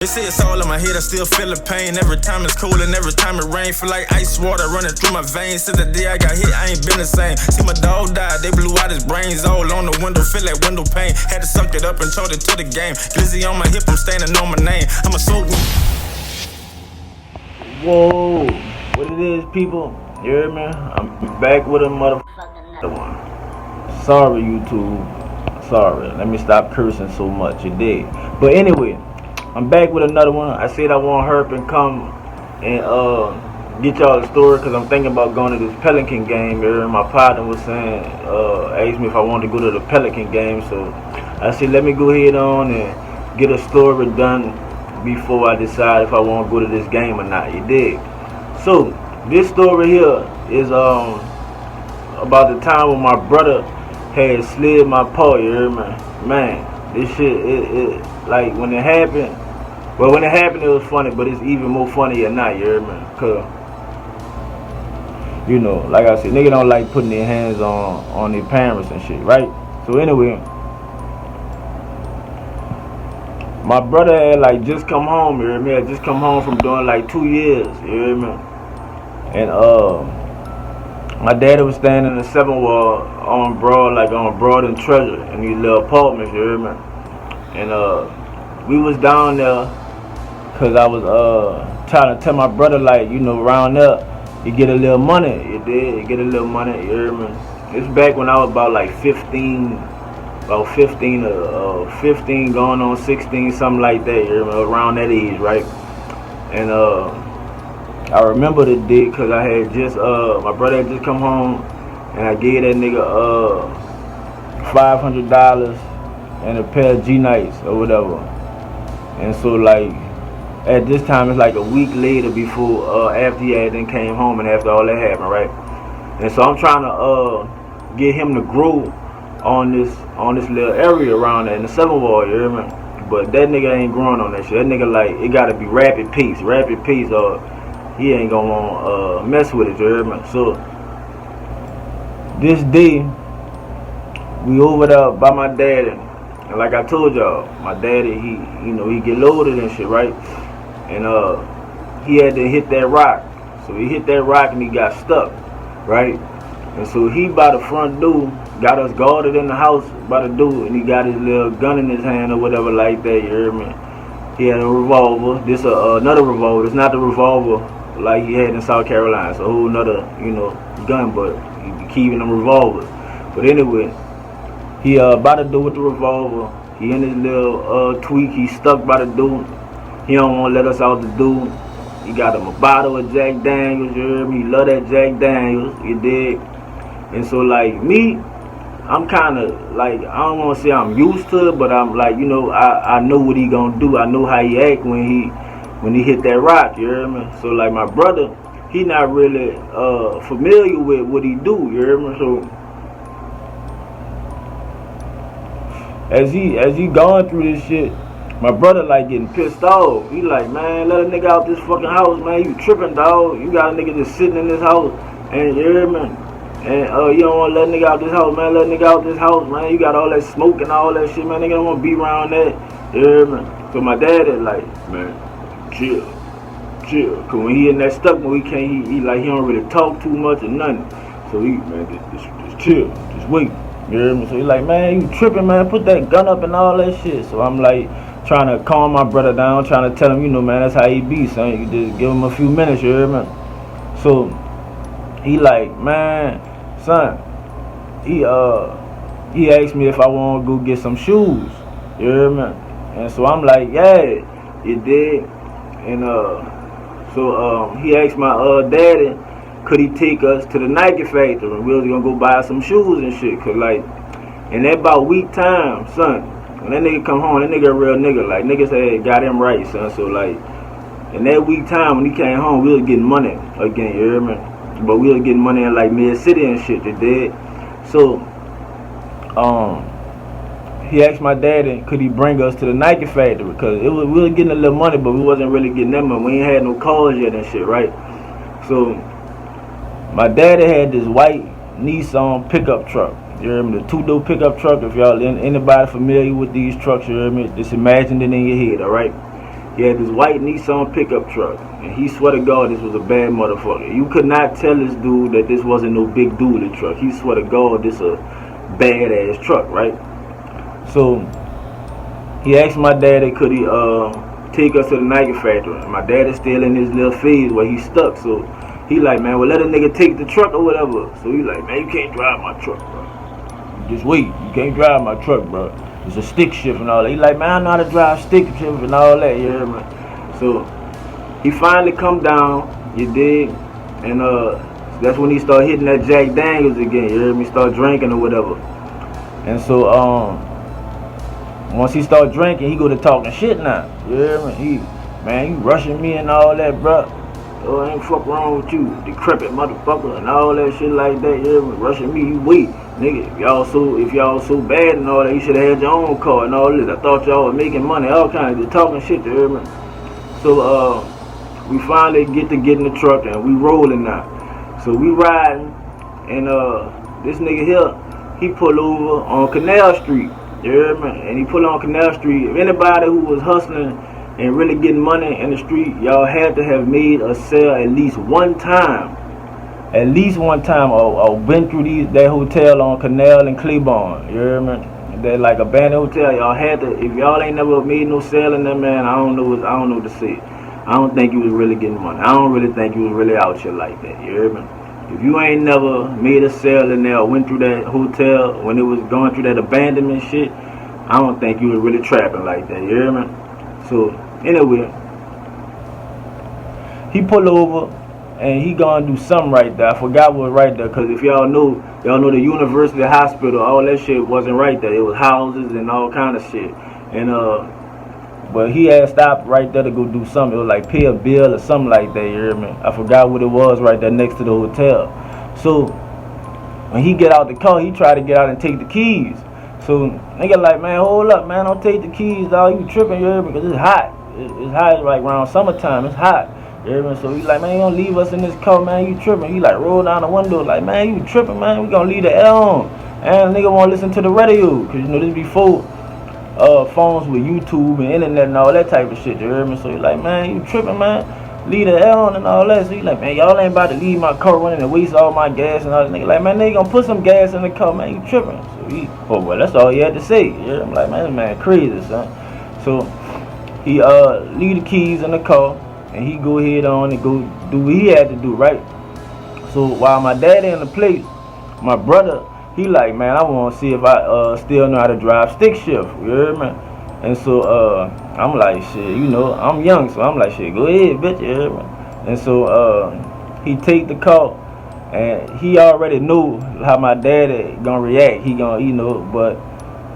They say it's all in my head, I still feel the pain. Every time it's cold and every time it rain, feel like ice water running through my veins. Since the day I got hit, I ain't been the same. See my dog die, they blew out his brains all on the window, feel like window pane. Had to suck it up and told it to the game. Glizzy on my hip, I'm standing on my name. I'm a soul. Whoa, what it is, people? You hear me? I'm back with a motherfucking one. Sorry, YouTube. Sorry. Let me stop cursing so much. You did. But anyway, I'm back with another one. I said I want Herp and come and get y'all the story because I'm thinking about going to this Pelican game. My partner was saying, asked me if I wanted to go to the Pelican game. So I said, let me go ahead on and get a story done before I decide if I want to go to this game or not. You dig? So this story here is about the time when my brother had slid my paw. You hear me? Man, this shit, it like when it happened. Well, when it happened, it was funny, but it's even more funny at night. You hear me? Cause you know, like I said, niggas don't like putting their hands on their parents and shit, right? So anyway, my brother had like just come home. You hear me? Had just come home from doing like 2 years. You hear me? And my daddy was staying in the 7th ward on Broad and Treasure in these little apartments. You hear me? And we was down there because I was trying to tell my brother, like, you know, around there you get a little money. You did, you get a little money. You hear me? It's back when I was about like 15 going on 16, something like that. You hear me? Around that age, right? And I remember the day because I had just my brother had just come home and I gave that nigga $500 and a pair of G-Nights or whatever. And so like at this time it's like a week later before after he had then came home and after all that happened, right? And so I'm trying to get him to grow on this little area around there in the 7th ward, you hear me? But that nigga ain't growing on that shit. That nigga like it gotta be rapid pace, or he ain't gonna want mess with it, you hear me? So this day we over there by my daddy, and like I told y'all, my daddy he get loaded and shit, right? And he had to hit that rock. So he hit that rock and he got stuck, right? And so he by the front door, got us guarded in the house by the door, and he got his little gun in his hand or whatever like that, you hear me? He had a revolver. This another revolver. It's not the revolver like he had in South Carolina. It's a whole nother, you know, gun, but he be keeping them revolvers. But anyway, he by the door with the revolver. He in his little tweak. He stuck by the door. He don't want to let us out the door. He got him a bottle of Jack Daniels, you hear me? He love that Jack Daniels, you dig? And so like me, I'm kind of like, I don't want to say I'm used to it, but I'm like, you know, I know what he gonna do. I know how he act when he hit that rock, you hear me? So like my brother, he not really familiar with what he do, you hear me? So as he going through this shit, my brother like getting pissed off. He like, man, let a nigga out this fucking house, man. You tripping, dog. You got a nigga just sitting in this house, and you hear me? And you don't want to let a nigga out this house, man. Let a nigga out this house, man. You got all that smoke and all that shit, man. Nigga don't want to be around that. You hear me? So my dad is like, man, chill. Cause when he in that stuck mode, he can't. He don't really talk too much or nothing. So he, man, just chill, just wait. You hear me? So he like, man, you tripping, man. Put that gun up and all that shit. So I'm like trying to calm my brother down, trying to tell him, you know, man, that's how he be, son. You just give him a few minutes. You hear me? So he like, man, son, he asked me if I want to go get some shoes. You hear me? And so I'm like, yeah, you did. And so he asked my daddy, could he take us to the Nike factory and we was gonna go buy some shoes and shit? Cause like in that about week time, son, when that nigga come home, that nigga a real nigga. Like niggas had got him right, son. So like in that week time when he came home, we was getting money again. You hear me? But we was getting money in like Mid-City and shit, you did. So he asked my daddy, could he bring us to the Nike factory? Because we was getting a little money, but we wasn't really getting that money. We ain't had no cars yet and shit, right? So my daddy had this white Nissan pickup truck. You hear me? The 2-door pickup truck. If y'all anybody familiar with these trucks, you hear me? Just imagine it in your head, all right? He had this white Nissan pickup truck, and he swear to God this was a bad motherfucker. You could not tell this dude that this wasn't no big dually truck. He swear to God this a badass truck, right? So he asked my daddy could he take us to the Nike factory. My dad is still in his little phase where he's stuck, so he like, man, well, let a nigga take the truck or whatever. So he like, man, you can't drive my truck, bro. Just wait, you can't drive my truck, bro. It's a stick shift and all that. He like, man, I know how to drive stick shift and all that, you hear me? So he finally come down, you dig? And that's when he start hitting that Jack Daniels again, you hear me? Start drinking or whatever. And so once he start drinking, he go to talking shit now. You hear me? Man, you rushing me and all that, bro. Oh, ain't fuck wrong with you, decrepit motherfucker, and all that shit like that. You hear me? Rushing me, you weak, nigga. If y'all so bad and all that, you should have had your own car and all this. I thought y'all was making money, all kinds of talking shit. You hear me? So we finally get in the truck and we rolling now. So we riding, and this nigga here, he pull over on Canal Street. You hear me? And he pull on Canal Street. If anybody who was hustling and really getting money in the street, y'all had to have made a sale at least one time. At least one time, or been through that hotel on Canal and Claiborne. You hear me? That like abandoned hotel. Y'all had to. If y'all ain't never made no sale in there, man, I don't know what to say. I don't think you was really getting money. I don't really think you was really out here like that. You hear me? If you ain't never made a sale in there or went through that hotel when it was going through that abandonment shit, I don't think you was really trapping like that. You hear me? So anyway, he pull over and he gonna do something right there. I forgot what was right there, cause if y'all know the University Hospital, all that shit wasn't right there. It was houses and all kind of shit. And but he had stopped right there to go do something. It was like pay a bill or something like that. You hear me? I forgot what it was right there next to the hotel. So when he get out the car, he tried to get out and take the keys. So nigga like, man, hold up, man, don't take the keys, dog. You tripping, you hear me? Because it's hot. It's hot like around summertime. It's hot. You hear me? So he like, man, you gonna leave us in this car, man? You tripping? He like roll down the window like, man, you tripping, man? We gonna leave the air on. And nigga wanna listen to the radio, cause you know this before phones with YouTube and internet and all that type of shit. You hear me? So he like, man, you tripping, man? Leave the air on and all that. So he like, man, y'all ain't about to leave my car running and waste all my gas and all that. Nigga like, man, they gonna put some gas in the car, man. You tripping? So he, oh well, that's all he had to say. You hear me? I'm like, man, this man crazy, son. So he leave the keys in the car and he go ahead on and go do what he had to do, right? So while my daddy in the place, my brother, he like, man, I want to see if I still know how to drive stick shift. You hear me? And so I'm like, shit, you know, I'm young, so I'm like, shit, go ahead, bitch. You hear me? And so he take the car, and he already knew how my daddy gonna react. He gonna, you know, but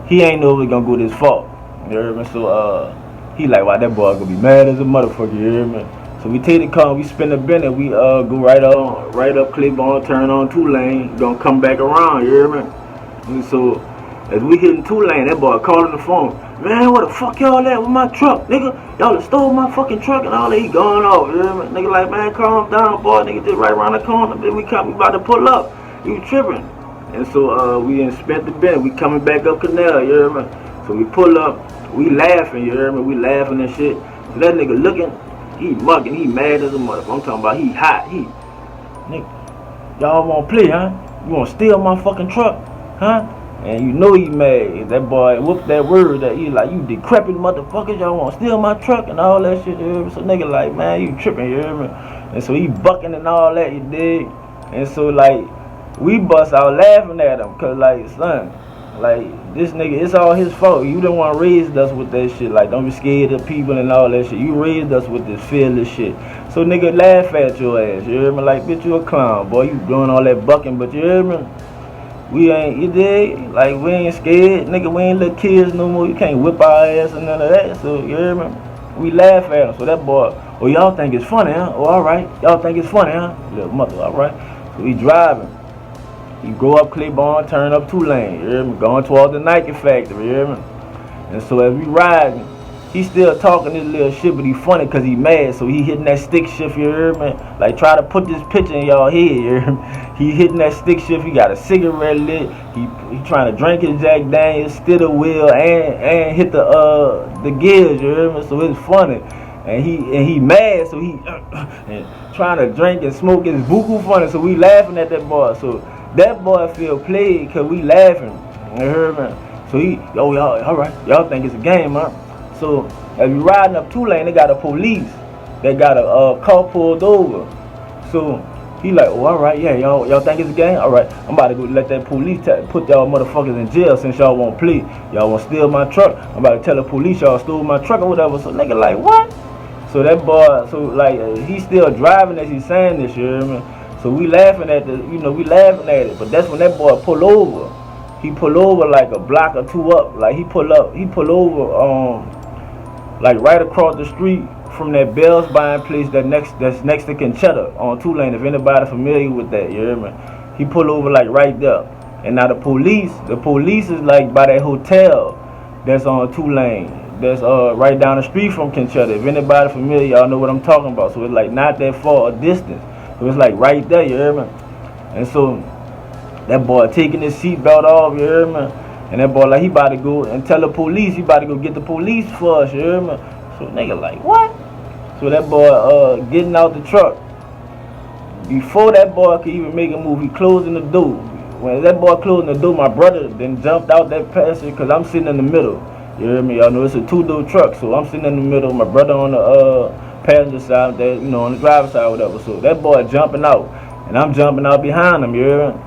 he ain't know it was gonna go this far. You hear me? So he like, wow, that boy gonna be mad as a motherfucker. You hear me? So we take the car, we spin the bend, we go right up Claiborne, turn on 2-lane, gonna come back around, you hear me? And so as we hitting 2-lane, that boy calling the phone, man, where the fuck y'all at with my truck, nigga? Y'all stole my fucking truck and all that. He going off, you hear me? Nigga like, man, calm down, boy, nigga, just right around the corner, then we about to pull up. You tripping? And so we spent the bend, we coming back up Canal, you hear me? So we pull up, we laughing, you hear me? We laughing and shit. So that nigga looking, he mugging, he mad as a motherfucker. I'm talking about he hot, nigga, y'all wanna play, huh? You wanna steal my fucking truck, huh? And you know he mad. That boy whooped that word that he like, you decrepit motherfuckers, y'all wanna steal my truck and all that shit, you hear me? So nigga like, man, you tripping, you hear me? And so he bucking and all that, you dig? And so like, we bust out laughing at him, cause like, son, like, this nigga, it's all his fault. You didn't want to raise us with that shit. Like, don't be scared of people and all that shit. You raised us with this fearless shit. So, nigga, laugh at your ass. You hear me? Like, bitch, you a clown, boy. You doing all that bucking, but you hear me? We ain't, you dig? Like, we ain't scared. Nigga, we ain't little kids no more. You can't whip our ass and none of that. So, you hear me? We laugh at him. So, that boy, oh, y'all think it's funny, huh? Oh, all right. Y'all think it's funny, huh? Little mother, all right. So, we driving. You go up Claiborne, turn up 2-lane, you hear me? Going towards the Nike factory, you hear me? And so as we riding, he still talking this little shit, but he funny because he mad, so he hitting that stick shift, you hear me? Like, try to put this picture in y'all head, you hear me? He hitting that stick shift, he got a cigarette lit, he trying to drink his Jack Daniels, steer the wheel, and hit the gears, you hear me? So it's funny. and he mad, so he and trying to drink and smoke is buku funny, so we laughing at that boy. So that boy feel played cause we laughing. You heard me? So y'all alright, y'all think it's a game, huh? So as we riding up 2 lane, they got a police. They got a car pulled over. So he like, oh, alright, yeah, y'all think it's a game? Alright, I'm about to go let that police put y'all motherfuckers in jail since y'all won't play. Y'all want to steal my truck. I'm about to tell the police y'all stole my truck or whatever. So nigga like, what? So that boy, so like, he's still driving as he's saying this, you hear me? So we laughing at we laughing at it. But that's when that boy pull over. He pull over like a block or 2 up. Like he pull over, like right across the street from that Bell's buying place that's next to Conchetta on 2 lane. If anybody familiar with that, you hear me? He pull over like right there. And now the police is like by that hotel that's on 2 lane. That's right down the street from Conchetta. If anybody familiar, y'all know what I'm talking about. So it's like not that far a distance. So it's like right there, you hear me? And so that boy taking his seatbelt off, you hear me? And that boy like he about to go and tell the police, he about to go get the police for us, you hear me? So nigga like, what? So that boy getting out the truck. Before that boy could even make a move, he closing the door. When that boy closing the door, my brother then jumped out that passenger because I'm sitting in the middle. You hear me? Y'all know it's a 2-door truck, so I'm sitting in the middle. My brother on the passenger side, that on the driver's side, whatever. So that boy jumping out, and I'm jumping out behind him. You hear me?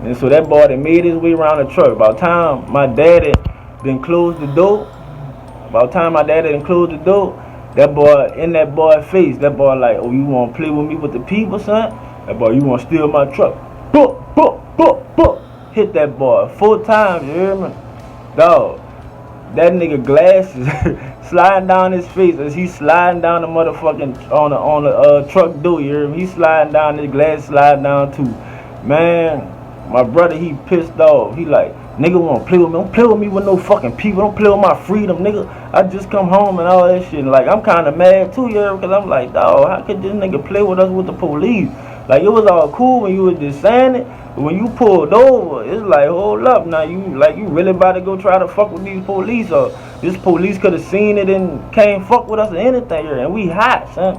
And so that boy that made his way around the truck. About time my daddy then closed the door. That boy in that boy's face. That boy like, oh, you want to play with me with the people, son? That boy, you want to steal my truck? Boop, boop, boop, boop. Hit that boy 4 times. You hear me? Dog. That nigga glasses sliding down his face as he's sliding down the motherfucking on the truck door. You hear me? He's sliding down, his glass sliding down too. Man, my brother, he pissed off. He like, nigga wanna play with me? Don't play with me with no fucking people. Don't play with my freedom, nigga. I just come home and all that shit. Like, I'm kind of mad too, yeah, because I'm like, dawg, how could this nigga play with us with the police? Like, it was all cool when you was just saying it. But when you pulled over, it's like, hold up, now you really about to go try to fuck with these police, or this police could have seen it and came fuck with us or anything here, and we hot, son.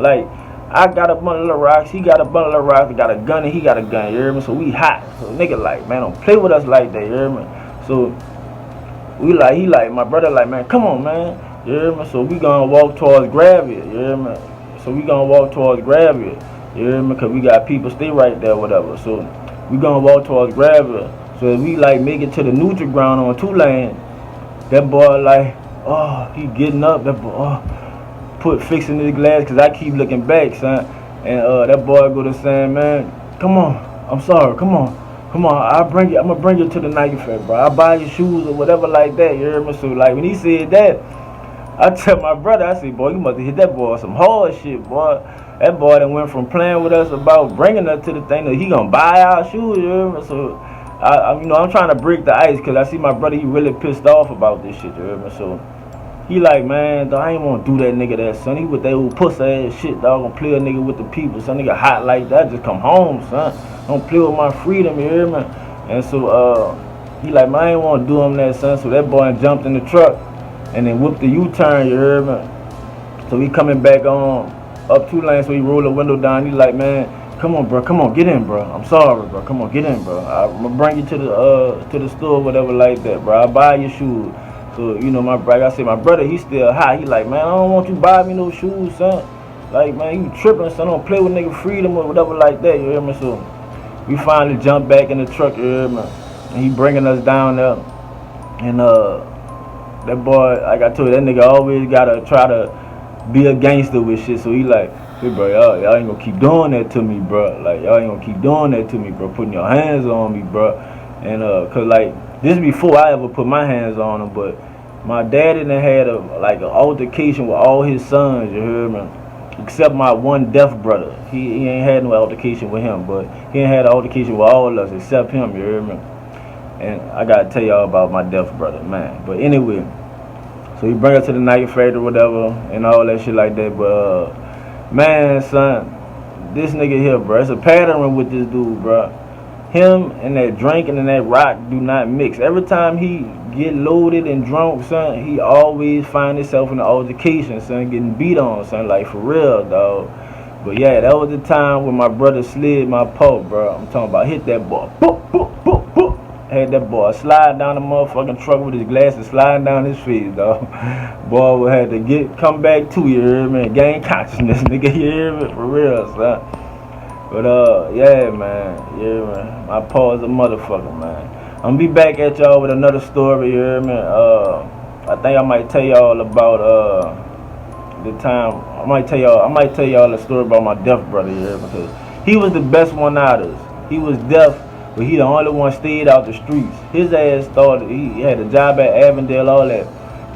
Like, I got a bundle of rocks, he got a bundle of rocks, I got a gun and he got a gun, you hear me? So we hot. So nigga like, man, don't play with us like that, you hear me? So he like, my brother like, man, come on, man, you hear me? So we gonna walk towards Gravia, you hear me? You hear me? Cause we got people stay right there, whatever. So we gonna walk towards Gravia. So if we like make it to the neutral ground on 2 lane, that boy like, oh, he getting up. That boy, fixing his glass, cause I keep looking back, son. And that boy go to saying, man, come on, I'm sorry, come on, I'm gonna bring you to the night fair, bro. I'll buy your shoes or whatever like that. You hear me? So like when he said that, I tell my brother, I said, boy, you must have hit that boy some hard shit, boy. That boy that went from playing with us about bringing us to the thing that he gonna buy our shoes, you hear me? So, I'm trying to break the ice because I see my brother, he really pissed off about this shit, you hear me? So, he like, man, dog, I ain't wanna do that nigga that, son. He with that old pussy ass shit, dog, gonna play a nigga with the people, son. Nigga hot like that, just come home, son. Don't play with my freedom, you hear me? And so, he like, man, I ain't wanna do him that, son. So that boy jumped in the truck and then whooped the U-turn, you hear me? So he coming back on up 2 lanes, so he rolled the window down. He like, man, come on, bro, come on, get in, bro. I'm sorry, bro, come on, get in, bro. I'm gonna bring you to the store, whatever like that, bro. I'll buy your shoes. So like I said, my brother, he still hot. He like, man, I don't want you to buy me no shoes, son. Like, man, you tripping, son. Don't play with nigga freedom or whatever like that. You hear me? So we finally jumped back in the truck. You hear me? And he bringing us down there, and that boy, like I told you, that nigga always gotta try to be a gangster with shit. So he like, hey, bro, y'all ain't gonna keep doing that to me, bro. Like, y'all ain't gonna keep doing that to me, bro. Putting your hands on me, bro. And cause like this before I ever put my hands on him, but my daddy done had an altercation with all his sons. You hear me? Except my one deaf brother. He ain't had no altercation with him, but he ain't had an altercation with all of us except him. You hear me? And I gotta tell y'all about my deaf brother, man. But anyway. So he bring us to the night factory or whatever and all that shit like that. But man, son, this nigga here, bro, it's a pattern with this dude, bro. him and that drinking and that rock do not mix. Every time he get loaded and drunk, son, he always find himself in the altercation, son, getting beat on, son, like for real, dog. But yeah, that was the time when my brother Slid my paw, bro. I'm talking about hit that boy, boop, boop, boop, boop. Had that boy slide down the motherfucking truck with his glasses sliding down his face, dog. Boy, we had to come back to, you hear me? Gain consciousness, nigga, you hear me? For real, son. But yeah, man. My paw is a motherfucker, man. I'm gonna be back at y'all with another story, you hear me? I think I might tell y'all about the time. I might tell y'all a story about my deaf brother, you hear me? Because he was the best one out of us. He was deaf, but he the only one stayed out the streets. His ass started, he had a job at Avondale, all that.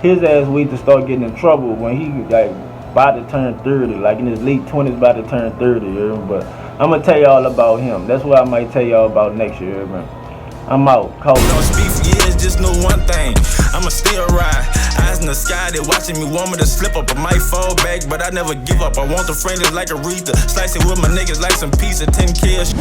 His ass waited to start getting in trouble when he like about to turn 30, like in his late 20s, about to turn 30, you hear me? But I'm gonna tell y'all about him. That's what I might tell y'all about next year, man. I'm out. Call me. Don't speak for years, just know one thing. I'ma still ride. Eyes in the sky, they watching me, want me to slip up. I might fall back, but I never give up. I want the fringes like a Aretha. Slice it with my niggas like some pizza, 10 kills.